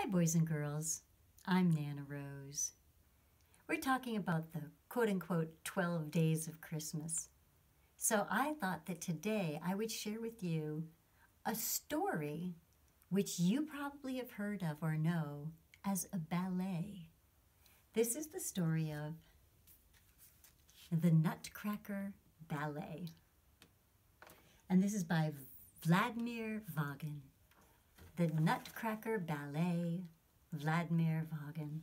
Hi, boys and girls. I'm Nana Rose. We're talking about the quote-unquote 12 days of Christmas. So I thought that today I would share with you a story which you probably have heard of or know as a ballet. This is the story of the Nutcracker Ballet. And this is by Vladimir Vagin. The Nutcracker Ballet, Vladimir Vagin.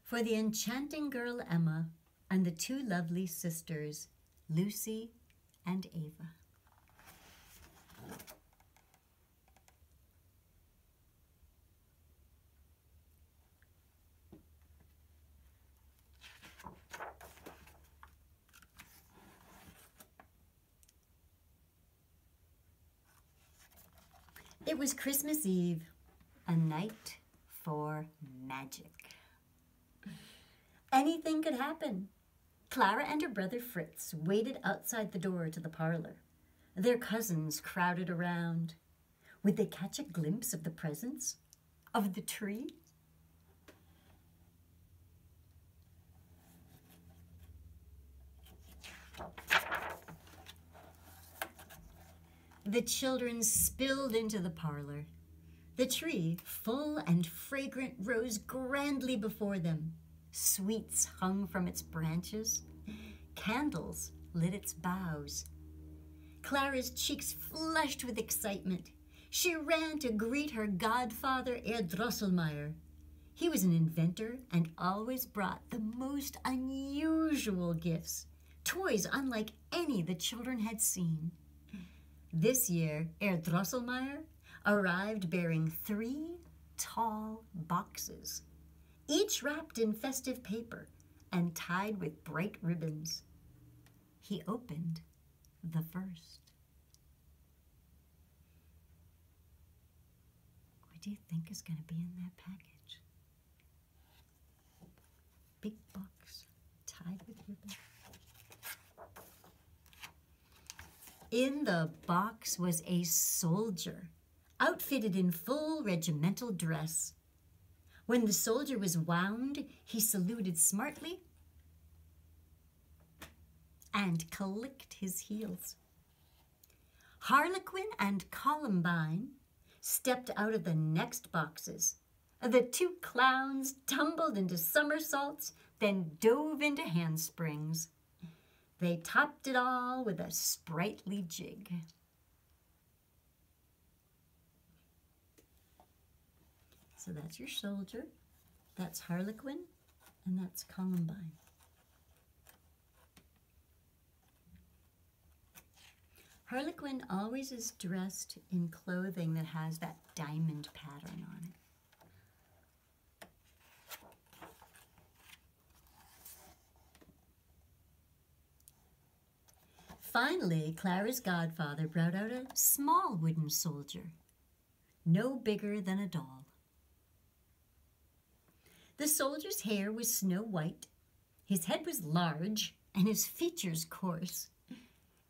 For the enchanting girl Emma and the two lovely sisters, Lucy and Ava. It was Christmas Eve, a night for magic. Anything could happen. Clara and her brother Fritz waited outside the door to the parlor. Their cousins crowded around. Would they catch a glimpse of the presents? Of the tree? The children spilled into the parlor. The tree, full and fragrant, rose grandly before them. Sweets hung from its branches. Candles lit its boughs. Clara's cheeks flushed with excitement. She ran to greet her godfather, Herr Drosselmeyer. He was an inventor and always brought the most unusual gifts, toys unlike any the children had seen. This year, Herr Drosselmeyer arrived bearing 3 tall boxes, each wrapped in festive paper and tied with bright ribbons. He opened the first. What do you think is going to be in that package? Big box tied with ribbon. In the box was a soldier, outfitted in full regimental dress. When the soldier was wound, he saluted smartly and clicked his heels. Harlequin and Columbine stepped out of the next boxes. The 2 clowns tumbled into somersaults, then dove into handsprings. They topped it all with a sprightly jig. So that's your soldier, that's Harlequin, and that's Columbine. Harlequin always is dressed in clothing that has that diamond pattern on it. Finally, Clara's godfather brought out a small wooden soldier, no bigger than a doll. The soldier's hair was snow white, his head was large, and his features coarse.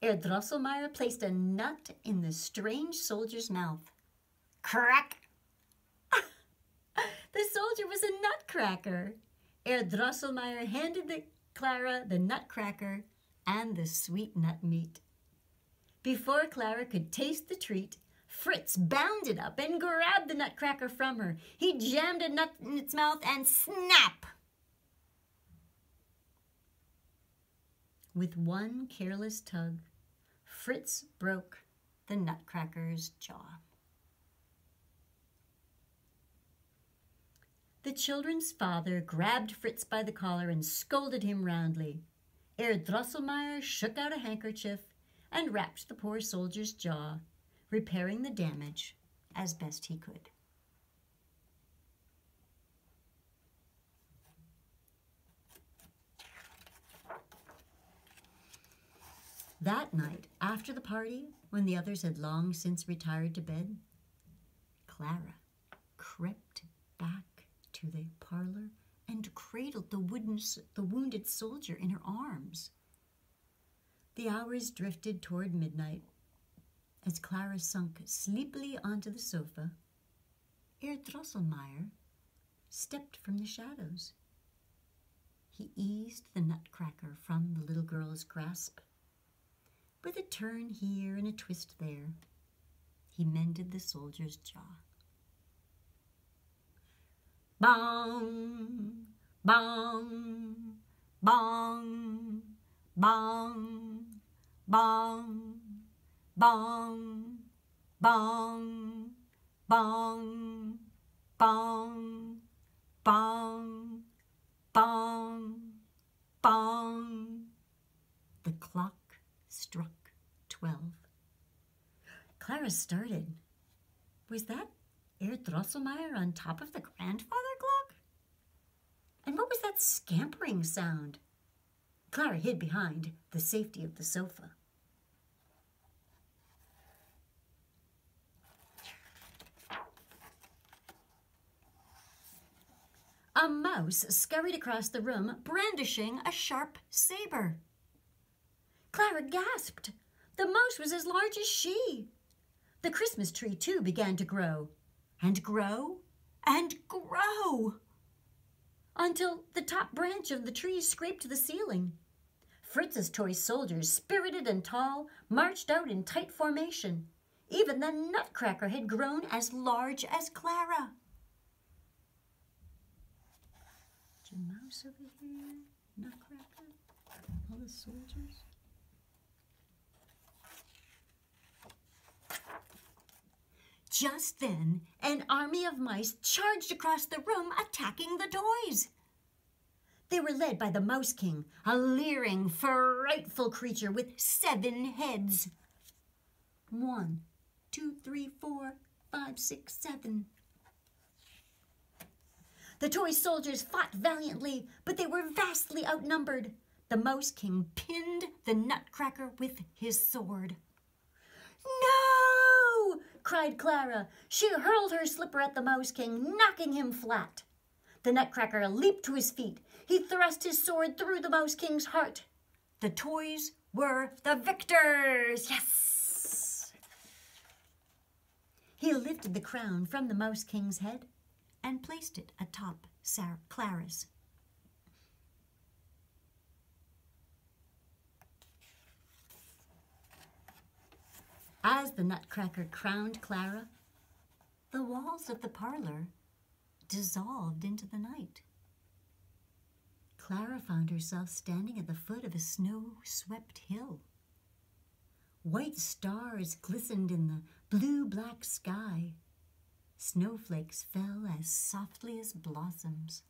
Herr Drosselmeyer placed a nut in the strange soldier's mouth. Crack! The soldier was a nutcracker. Herr Drosselmeyer handed Clara the nutcracker and the sweet nut meat. Before Clara could taste the treat, Fritz bounded up and grabbed the nutcracker from her. He jammed a nut in its mouth and snap! With one careless tug, Fritz broke the nutcracker's jaw. The children's father grabbed Fritz by the collar and scolded him roundly. Herr Drosselmeyer shook out a handkerchief and wrapped the poor soldier's jaw, repairing the damage as best he could. That night, after the party, when the others had long since retired to bed, Clara crept back to the parlor and cradled the wounded soldier in her arms. The hours drifted toward midnight. As Clara sunk sleepily onto the sofa, Herr Drosselmeyer stepped from the shadows. He eased the Nutcracker from the little girl's grasp. With a turn here and a twist there, he mended the soldier's jaw. Bong, bong, bong, bong, bong, bong, bong, bong, bong, bong, bong, bong. The clock struck 12. Clara started. Was that Herr Drosselmeyer on top of the grandfather clock? And what was that scampering sound? Clara hid behind the safety of the sofa. A mouse scurried across the room, brandishing a sharp saber. Clara gasped. The mouse was as large as she. The Christmas tree, too, began to grow, and grow, and grow, until the top branch of the tree scraped the ceiling. Fritz's toy soldiers, spirited and tall, marched out in tight formation. Even the Nutcracker had grown as large as Clara. Is your mouse over here, Nutcracker? All the soldiers? Just then, an army of mice charged across the room, attacking the toys. They were led by the Mouse King, a leering, frightful creature with 7 heads. 1, 2, 3, 4, 5, 6, 7. The toy soldiers fought valiantly, but they were vastly outnumbered. The Mouse King pinned the Nutcracker with his sword. "No!" cried Clara. She hurled her slipper at the Mouse King, knocking him flat. The Nutcracker leaped to his feet. He thrust his sword through the Mouse King's heart. The toys were the victors. Yes! He lifted the crown from the Mouse King's head and placed it atop Clara's. As the Nutcracker crowned Clara, the walls of the parlor dissolved into the night. Clara found herself standing at the foot of a snow-swept hill. White stars glistened in the blue-black sky. Snowflakes fell as softly as blossoms.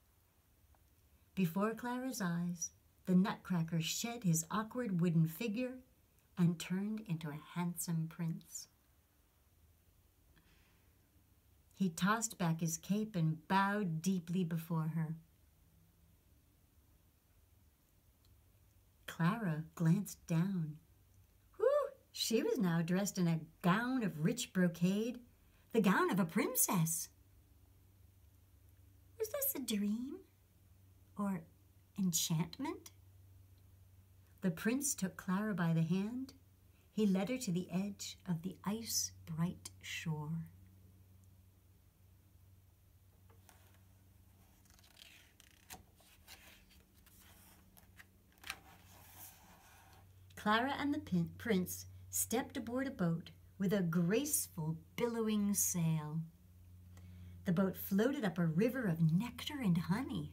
Before Clara's eyes, the Nutcracker shed his awkward wooden figure and turned into a handsome prince. He tossed back his cape and bowed deeply before her. Clara glanced down. Whew! She was now dressed in a gown of rich brocade, the gown of a princess. Was this a dream or enchantment? The prince took Clara by the hand. He led her to the edge of the ice-bright shore. Clara and the prince stepped aboard a boat with a graceful, billowing sail. The boat floated up a river of nectar and honey.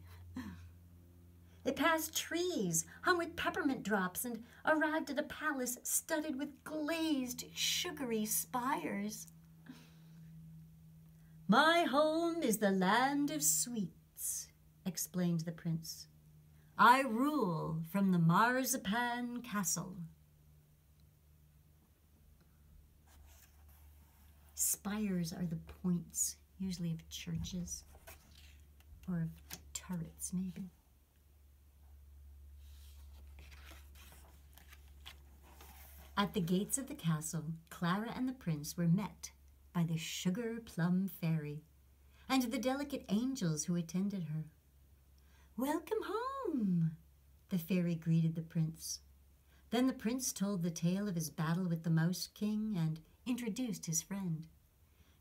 It passed trees hung with peppermint drops and arrived at a palace studded with glazed, sugary spires. "My home is the land of sweets," explained the prince. "I rule from the marzipan castle." Spires are the points, usually of churches, or of turrets, maybe. At the gates of the castle, Clara and the prince were met by the sugar plum fairy and the delicate angels who attended her. "Welcome home," the fairy greeted the prince. Then the prince told the tale of his battle with the Mouse King and introduced his friend.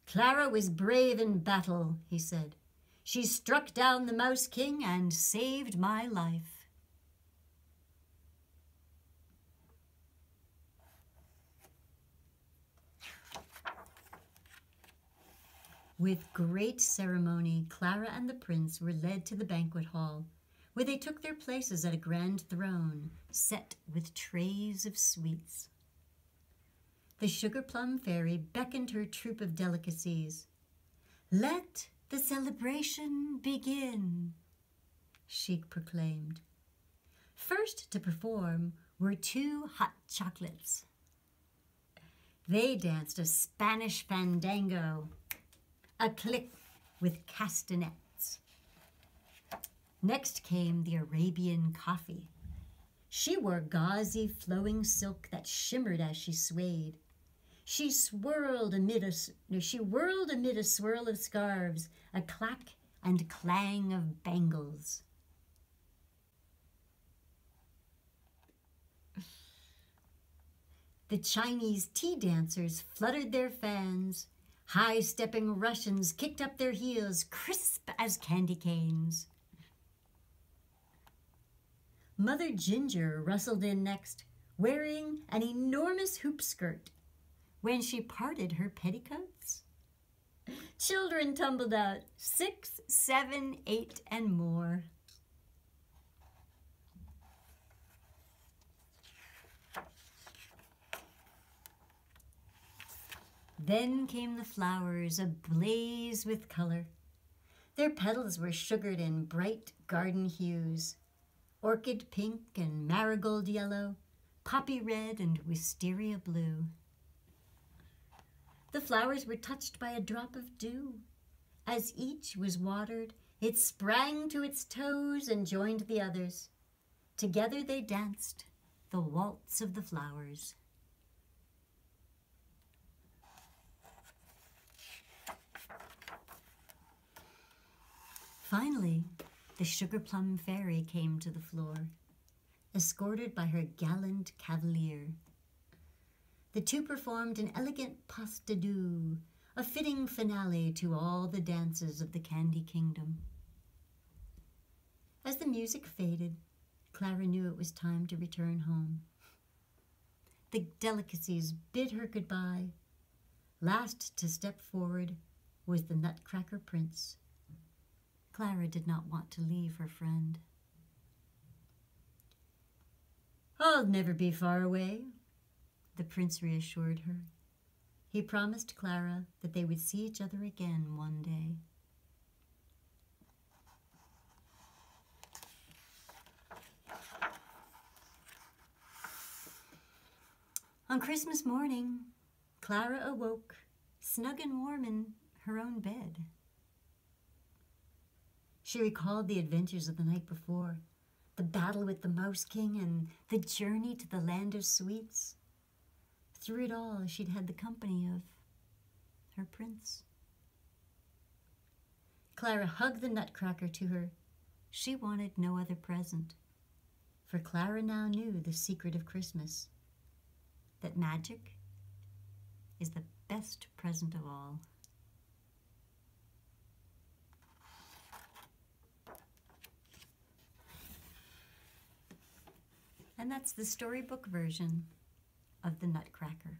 Clara was brave in battle, he said. She struck down the Mouse King and saved my life. With great ceremony, Clara and the prince were led to the banquet hall, where they took their places at a grand throne set with trays of sweets. The Sugar Plum Fairy beckoned her troop of delicacies. "Let the celebration begin," she proclaimed. First to perform were 2 hot chocolates. They danced a Spanish fandango, a click with castanets. Next came the Arabian coffee. She wore gauzy flowing silk that shimmered as she swayed. She whirled amid a swirl of scarves, a clack and clang of bangles. The Chinese tea dancers fluttered their fans. High-stepping Russians kicked up their heels, crisp as candy canes. Mother Ginger rustled in next, wearing an enormous hoop skirt. When she parted her petticoats, children tumbled out, 6, 7, 8, and more. Then came the flowers, ablaze with color. Their petals were sugared in bright garden hues, orchid pink and marigold yellow, poppy red and wisteria blue. The flowers were touched by a drop of dew. As each was watered, it sprang to its toes and joined the others. Together they danced the waltz of the flowers. Finally, the Sugar Plum Fairy came to the floor, escorted by her gallant cavalier. The two performed an elegant pas de deux, a fitting finale to all the dances of the Candy Kingdom. As the music faded, Clara knew it was time to return home. The delicacies bid her goodbye. Last to step forward was the Nutcracker Prince. Clara did not want to leave her friend. "I'll never be far away," the prince reassured her. He promised Clara that they would see each other again one day. On Christmas morning, Clara awoke, snug and warm in her own bed. She recalled the adventures of the night before, the battle with the Mouse King and the journey to the land of sweets. Through it all, she'd had the company of her prince. Clara hugged the Nutcracker to her. She wanted no other present, for Clara now knew the secret of Christmas, that magic is the best present of all. And that's the storybook version of the Nutcracker,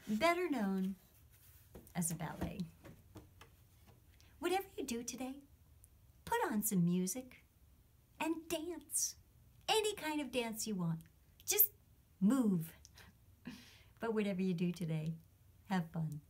better known as a ballet. Whatever you do today, put on some music and dance. Any kind of dance you want. Just move. But whatever you do today, have fun.